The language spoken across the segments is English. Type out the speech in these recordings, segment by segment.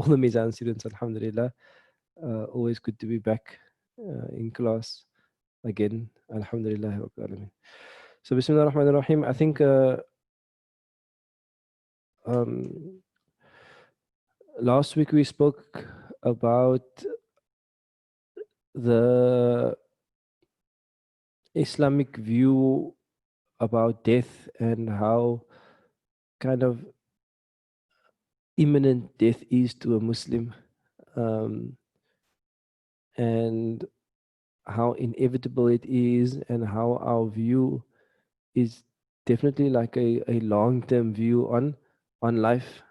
all the Mizan students, alhamdulillah. Always good to be back in class again. Alhamdulillah Rabbil Alameen. So Bismillah ar-Rahman ar-Rahim. I think um, last week we spoke about the Islamic view about death and how kind of imminent death is to a Muslim, and how inevitable it is, and how our view is definitely like a long-term view on life.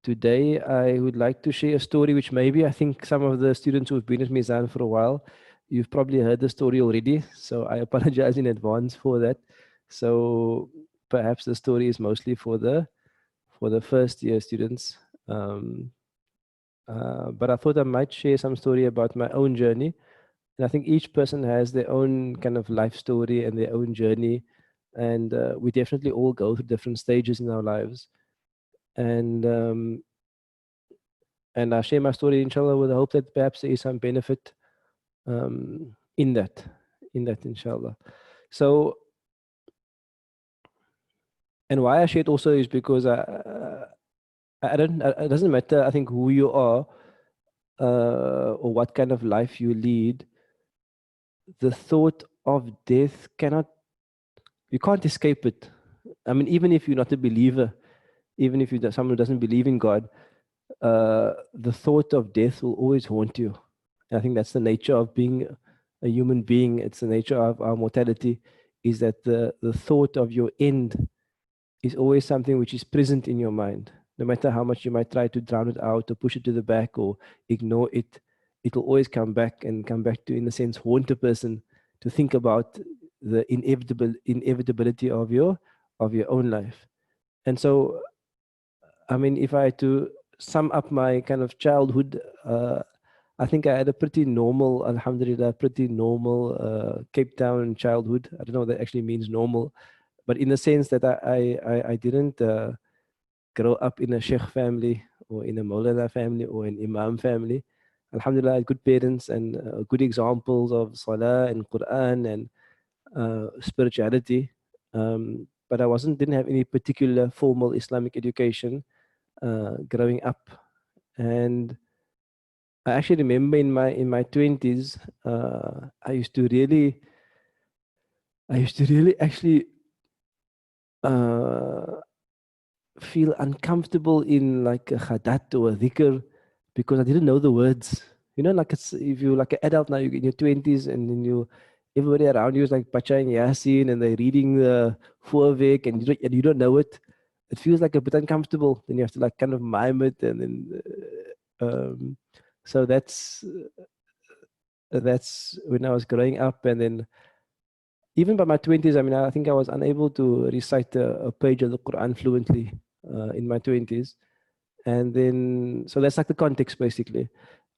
Today I would like to share a story which maybe I think some of the students who've been at Mizan for a while, you've probably heard the story already, so I apologize in advance for that. So perhaps the story is mostly for the first year students. But I thought I might share some story about my own journey. And I think each person has their own kind of life story and their own journey. And we definitely all go through different stages in our lives. And I share my story, inshallah, with the hope that perhaps there is some benefit in that, inshallah. So, and why I share it also is because I don't, it doesn't matter, I think, who you are or what kind of life you lead. The thought of death you can't escape it. I mean, even if you're not a believer, even if you're someone who doesn't believe in God, the thought of death will always haunt you. And I think that's the nature of being a human being. It's the nature of our mortality, is that the thought of your end is always something which is present in your mind. No matter how much you might try to drown it out or push it to the back or ignore it, it'll always come back to, in a sense, haunt a person to think about the inevitability of your own life. And so, I mean, if I had to sum up my kind of childhood, I think I had a pretty normal, alhamdulillah, Cape Town childhood. I don't know what that actually means, normal, but in the sense that I didn't grow up in a sheikh family or in a Maulana family or an Imam family. Alhamdulillah, I had good parents and good examples of Salah and Quran and spirituality. But I didn't have any particular formal Islamic education growing up. And I actually remember in my 20s, I used to really actually feel uncomfortable in like a khadat or a dhikr because I didn't know the words. You know, like if you're like an adult now, you're in your 20s and then everybody around you is like Pacha and Yasin and they're reading the Voorweek and you don't know it. It feels like a bit uncomfortable. Then you have to like kind of mime it and then so that's when I was growing up. And then even by my 20s, I mean, I think I was unable to recite a page of the Quran fluently in my 20s. And then, so that's like the context basically.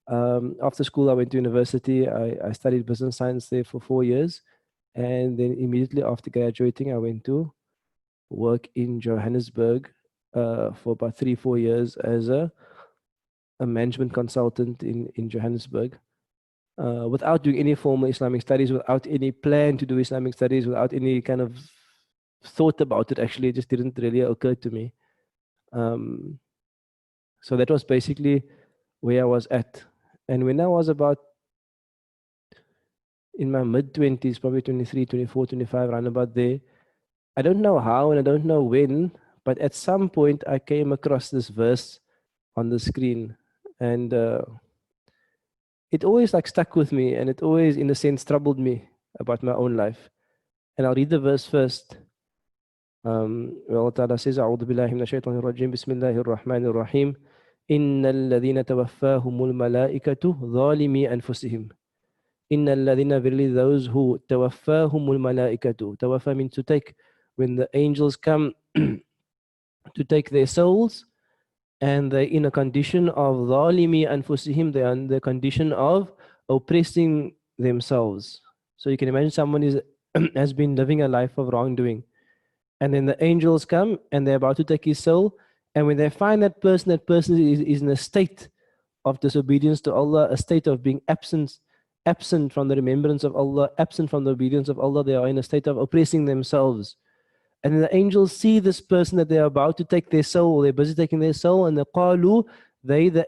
After school, I went to university. I studied business science there for 4 years. And then immediately after graduating, I went to work in Johannesburg for about 3-4 years as a management consultant in Johannesburg. Without doing any formal Islamic studies, without any plan to do Islamic studies, without any kind of thought about it, actually, it just didn't really occur to me. So that was basically where I was at. And when I was about in my mid-20s, probably 23, 24, 25, around about there, I don't know how and I don't know when, but at some point I came across this verse on the screen. And it always like stuck with me, and it always, in a sense, troubled me about my own life. And I'll read the verse first. Allah Ta'ala says, أعوذ بالله من الشيطان الرجيم بسم الله الرحمن الرحيم إن الذين توفاهم الملائكة ظالمي أنفسهم إن الذين, verily those who توفاهم الملائكة, tawaffa means to take, when the angels come to take their souls, and they're in a condition of ظالمي أنفسهم, they are in the condition of oppressing themselves. So you can imagine someone has been living a life of wrongdoing, and then the angels come and they're about to take his soul, And when they find that person is in a state of disobedience to Allah, a state of being absent from the remembrance of Allah, absent from the obedience of Allah, they are in a state of oppressing themselves. And then the angels see this person that they are about to take their soul, they're busy taking their soul, and the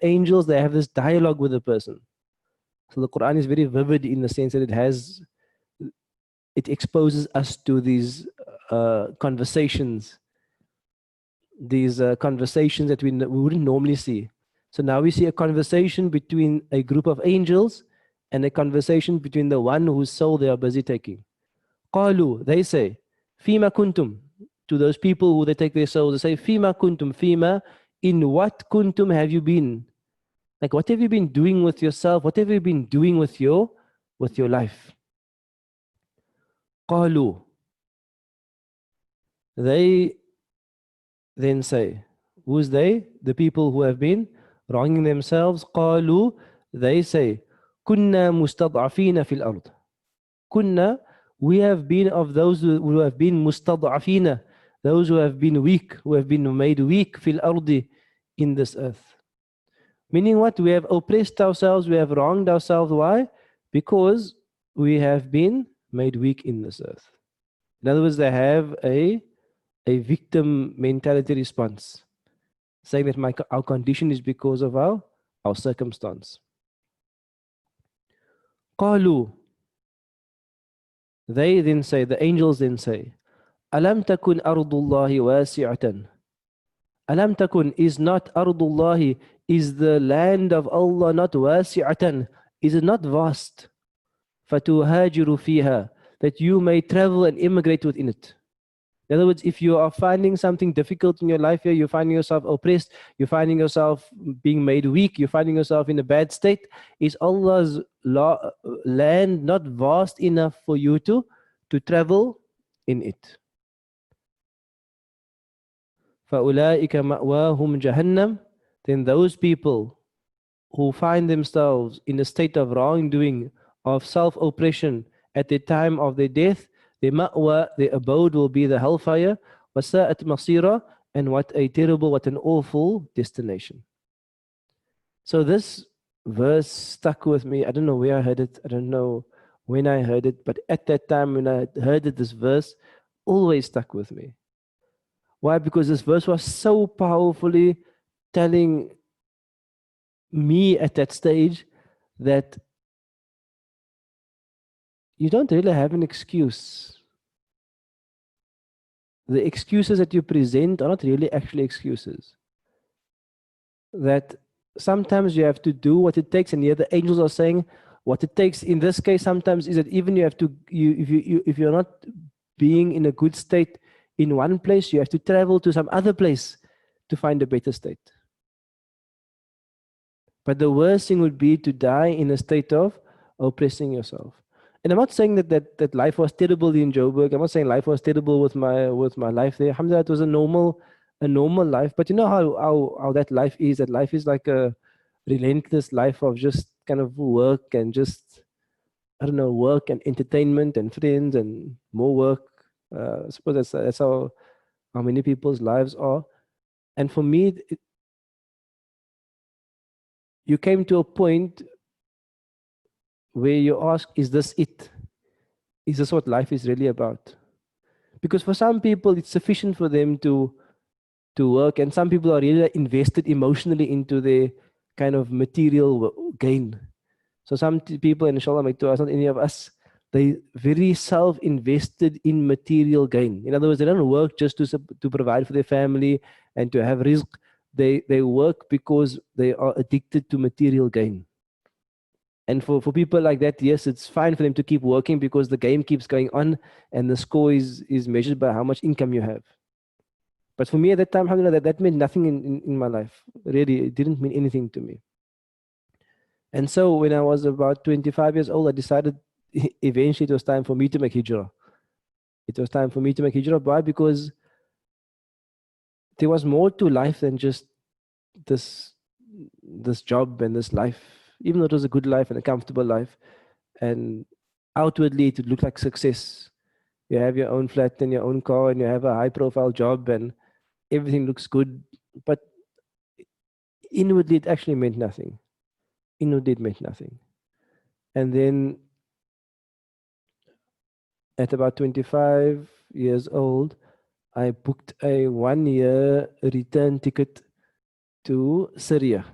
angels, they have this dialogue with the person. So the Quran is very vivid in the sense that it exposes us to these conversations, that we wouldn't normally see. So now we see a conversation between a group of angels and a conversation between the one whose soul they are busy taking. Qalu, they say, Fima kuntum, to those people who they take their souls, they say, Fima kuntum, Fima, in what kuntum have you been? Like, what have you been doing with yourself? What have you been doing with your life? Qalu, they then say, who's they? The people who have been wronging themselves. Qalu, they say, Kunna mustad'afina fil ard. Kunna, we have been of those who have been mustad'afina, those who have been weak, who have been made weak fil ardi, in this earth. Meaning what? We have oppressed ourselves, we have wronged ourselves. Why? Because we have been made weak in this earth. In other words, they have a victim mentality response, saying that our condition is because of our circumstance. Qalu, they then say, the angels then say, Alam takun ardullahi wasi'atan. Alam takun, is not ardullahi, is the land of Allah not wasi'atan, is it not vast? Fatuhajiru fiha, that you may travel and immigrate within it. In other words, if you are finding something difficult in your life here, you're finding yourself oppressed, you're finding yourself being made weak, you're finding yourself in a bad state, is Allah's land not vast enough for you to travel in it? فَأُولَٰئِكَ مَأْوَاهُمْ جَهَنَّمْ, then those people who find themselves in a state of wrongdoing, of self-oppression at the time of their death, their ma'wa, their abode will be the hellfire. وَسَاءَتْ مَصِيرًا, and what an awful destination. So this verse stuck with me. I don't know where I heard it. I don't know when I heard it. But at that time when I heard it, this verse always stuck with me. Why? Because this verse was so powerfully telling me at that stage that you don't really have an excuse. The excuses that you present are not really actually excuses. That sometimes you have to do what it takes, and here the angels are saying what it takes in this case sometimes is that even you have to, if you're not being in a good state in one place, you have to travel to some other place to find a better state. But the worst thing would be to die in a state of oppressing yourself. And I'm not saying that life was terrible in Joburg. I'm not saying life was terrible with my life there. Alhamdulillah, it was a normal life. But you know how that life is. That life is like a relentless life of just kind of work and just, I don't know, work and entertainment and friends and more work. I suppose that's how many people's lives are. And for me, you came to a point where you ask, is this it? Is this what life is really about? Because for some people, it's sufficient for them to work, and some people are really invested emotionally into their kind of material gain. So some people, and inshallah, not any of us, they very self-invested in material gain. In other words, they don't work just to provide for their family and to have rizq. They work because they are addicted to material gain. And for people like that, yes, it's fine for them to keep working because the game keeps going on and the score is measured by how much income you have. But for me at that time, alhamdulillah, that meant nothing in my life. Really, it didn't mean anything to me. And so when I was about 25 years old, I decided eventually it was time for me to make hijrah. It was time for me to make hijrah. Why? Because there was more to life than just this job and this life. Even though it was a good life and a comfortable life, and outwardly it would look like success. You have your own flat and your own car and you have a high profile job and everything looks good. But inwardly, it actually meant nothing. Inwardly, it meant nothing. And then at about 25 years old, I booked a 1 year return ticket to Syria.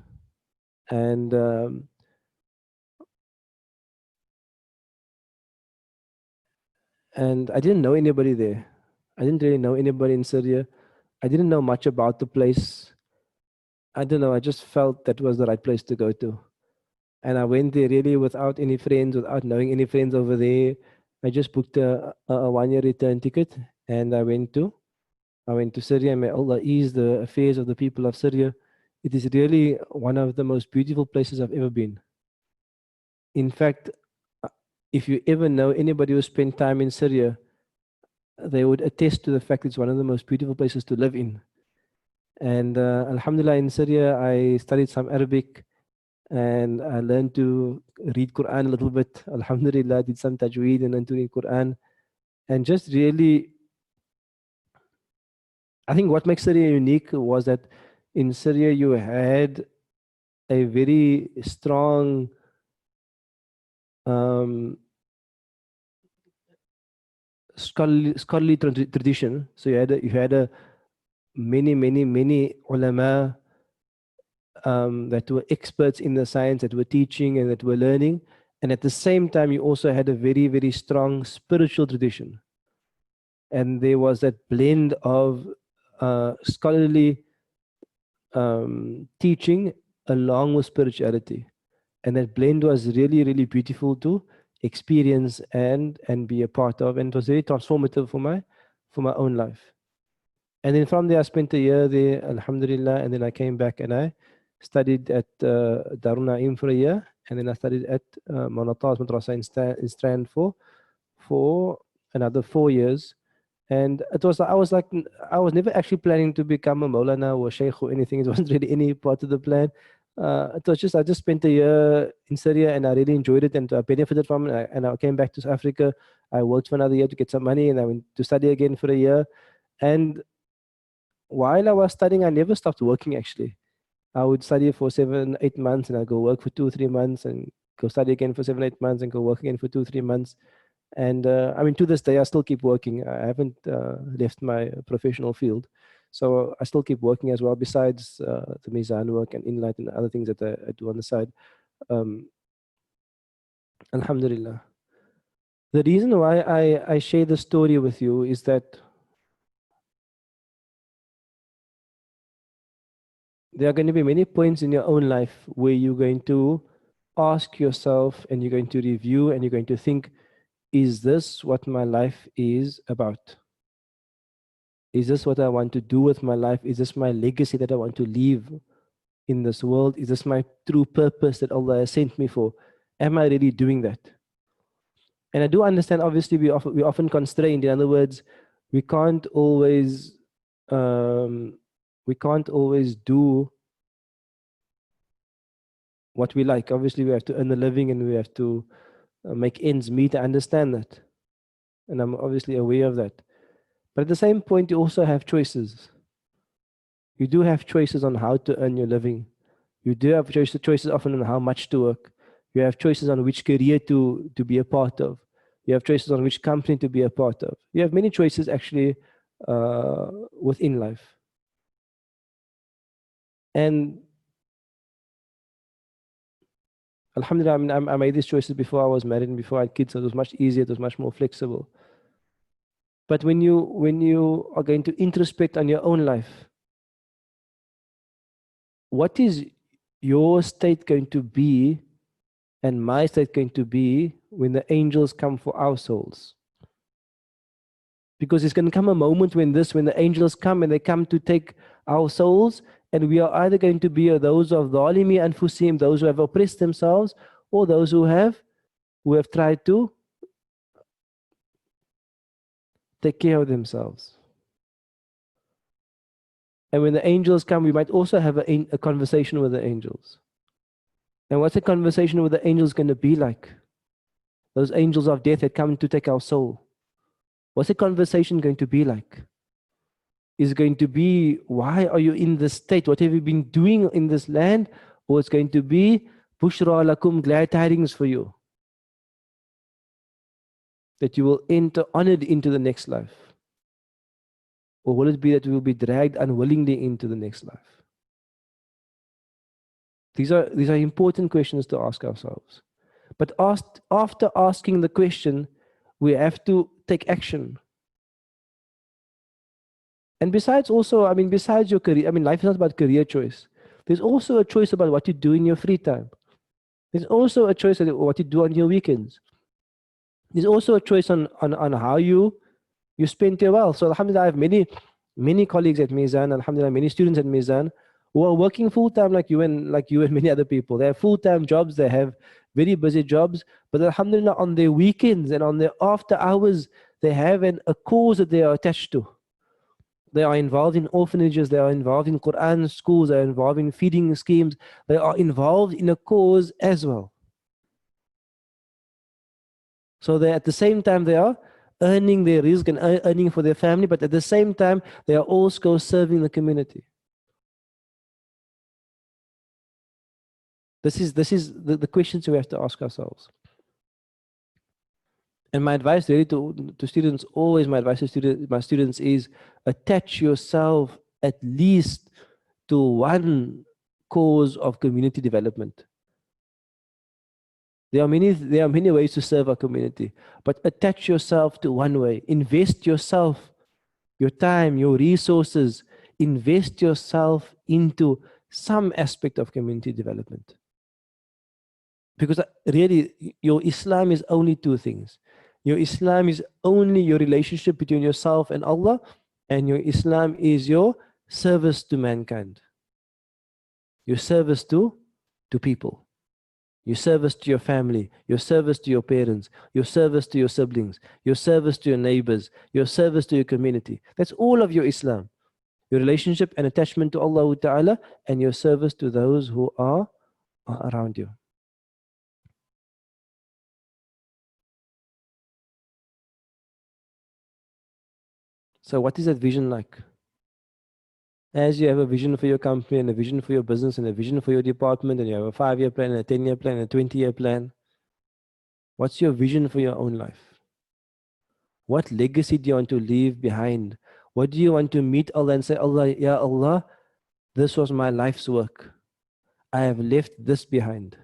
And I didn't know anybody there. I didn't really know anybody in Syria. I didn't know much about the place. I don't know. I just felt that was the right place to go to. And I went there really without any friends, without knowing any friends over there. I just booked a 1 year return ticket, and I went to Syria. May Allah ease the affairs of the people of Syria. It is really one of the most beautiful places I've ever been. In fact, uh, if you ever know anybody who spent time in Syria, they would attest to the fact it's one of the most beautiful places to live in. And Alhamdulillah, in Syria, I studied some Arabic and I learned to read Quran a little bit. Alhamdulillah, did some tajweed and learned to read Quran. And just really, I think what makes Syria unique was that in Syria you had a very strong um, scholarly tradition. So you had a many ulama that were experts in the science, that were teaching and that were learning. And at the same time, you also had a very strong spiritual tradition. And there was that blend of scholarly teaching along with spirituality. And that blend was really beautiful to experience and be a part of. And it was very transformative for my own life. And then from there, I spent a year there, Alhamdulillah. And then I came back and I studied at Darul Naim for a year. And then I studied at Manatas Madrasa in Strand for another 4 years. And it was, I was never actually planning to become a Maulana or Sheikh or anything. It wasn't really any part of the plan. It was just, I just spent a year in Syria and I really enjoyed it and I benefited from it. And I came back to South Africa. I worked for another year to get some money and I went to study again for a year. And while I was studying, I never stopped working actually. I would study for 7, 8 months and I'd go work for 2, 3 months and go study again for 7, 8 months and go work again for 2, 3 months. And I mean, to this day, I still keep working. I haven't left my professional field. So I still keep working as well, besides the Mizan work and Inlight and other things that I do on the side. Um, Alhamdulillah. The reason why I share the story with you is that there are going to be many points in your own life where you're going to ask yourself and you're going to review and you're going to think, is this what my life is about? Is this what I want to do with my life? Is this my legacy that I want to leave in this world? Is this my true purpose that Allah has sent me for? Am I really doing that? And I do understand, obviously, we're often constrained. In other words, we can't always do what we like. Obviously, we have to earn a living and we have to make ends meet. I understand that. And I'm obviously aware of that. But at the same point, you also have choices. You do have choices on how to earn your living. You do have choices often on how much to work. You have choices on which career to be a part of. You have choices on which company to be a part of. You have many choices actually within life. And Alhamdulillah, I mean, I made these choices before I was married and before I had kids, so it was much easier, it was much more flexible. But when you are going to introspect on your own life, what is your state going to be and my state going to be when the angels come for our souls? Because there's going to come a moment when the angels come and they come to take our souls, and we are either going to be those of dhalimi anfusim, those who have oppressed themselves, or those who have tried to take care of themselves. And when the angels come, we might also have a conversation with the angels. And what's the conversation with the angels going to be like? Those angels of death that come to take our soul. What's the conversation going to be like? is going to be, why are you in this state? What have you been doing in this land? Or it's going to be, Bushra lakum, glad tidings for you, that you will enter honored into the next life. Or will it be that we will be dragged unwillingly into the next life? These are important questions to ask ourselves. But after asking the question, we have to take action. And besides also, I mean, besides your career, I mean, life is not about career choice. There's also a choice about what you do in your free time. There's also a choice of what you do on your weekends. There's also a choice on how you spend your wealth. So alhamdulillah, I have many colleagues at Mizan, alhamdulillah, many students at Mizan who are working full time like you and many other people. They have full time jobs, they have very busy jobs, but alhamdulillah, on their weekends and on their after hours, they have a cause that they are attached to. They are involved in orphanages, they are involved in Quran schools, they are involved in feeding schemes, they are involved in a cause as well. So they, at the same time, they are earning their rizq and earning for their family, but at the same time, they are also serving the community. This is the questions we have to ask ourselves. And my advice really to students, always my advice to my students is, attach yourself at least to one cause of community development. There are many ways to serve our community, but attach yourself to one way. Invest yourself, your time, your resources, invest yourself into some aspect of community development. Because really, your Islam is only two things. Your Islam is only your relationship between yourself and Allah, and your Islam is your service to mankind. Your service to people. Your service to your family, your service to your parents, your service to your siblings, your service to your neighbors, your service to your community. That's all of your Islam. Your relationship and attachment to Allah Ta'ala, and your service to those who are around you. So what is that vision like? As you have a vision for your company and a vision for your business and a vision for your department, and you have a 5-year plan and a 10-year plan and a 20-year plan, what's your vision for your own life? What legacy do you want to leave behind? What do you want to meet Allah and say, Allah, Ya Allah, this was my life's work. I have left this behind.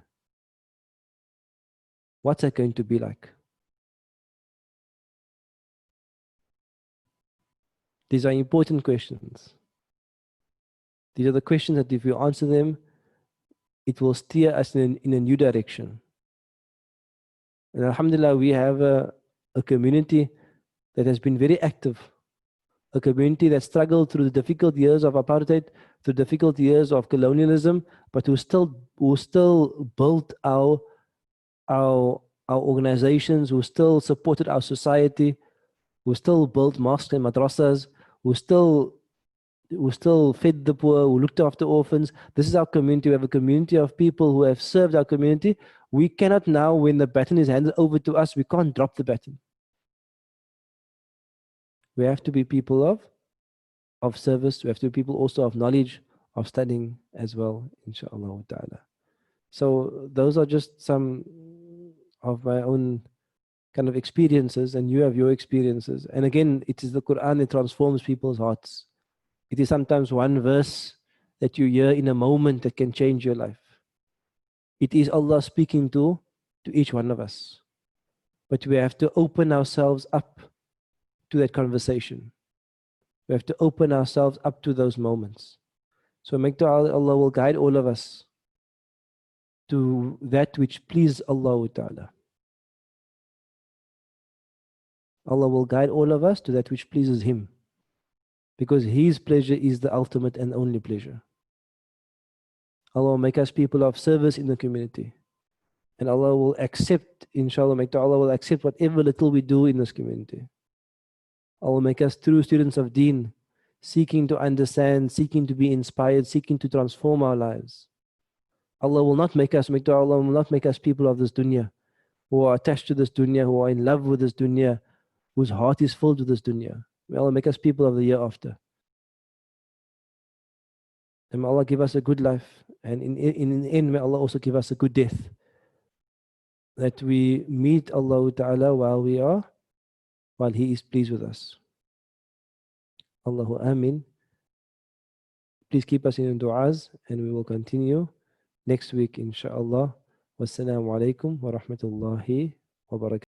What's that going to be like? These are important questions. These are the questions that if you answer them, it will steer us in a new direction. And alhamdulillah, we have a community that has been very active. A community that struggled through the difficult years of apartheid, through difficult years of colonialism, but who still built our organizations, who still supported our society, who still built mosques and madrasas, who still fed the poor, who looked after orphans. This is our community. We have a community of people who have served our community. We cannot now, when the baton is handed over to us, we can't drop the baton. We have to be people of service. We have to be people also of knowledge, of studying as well, inshallah ta'ala. So those are just some of my own kind of experiences, and you have your experiences. And again, it is the Quran that transforms people's hearts. It is sometimes one verse that you hear in a moment that can change your life. It is Allah speaking to each one of us. But we have to open ourselves up to that conversation. We have to open ourselves up to those moments. So make dua, Allah will guide all of us to that which pleases Allah Ta'ala. Allah will guide all of us to that which pleases Him, because His pleasure is the ultimate and only pleasure. Allah will make us people of service in the community, and Allah will accept, inshallah, Allah will accept whatever little we do in this community. Allah will make us true students of Deen, seeking to understand, seeking to be inspired, seeking to transform our lives. Allah will not make us, Allah will not make us people of this dunya, who are attached to this dunya, who are in love with this dunya, whose heart is filled with this dunya. May Allah make us people of the year after. And may Allah give us a good life. And in the end, may Allah also give us a good death. That we meet Allah Ta'ala while He is pleased with us. Allahu Amin. Please keep us in du'as, and we will continue next week, inshallah. Wassalamu alaikum wa rahmatullahi wa barakatuh.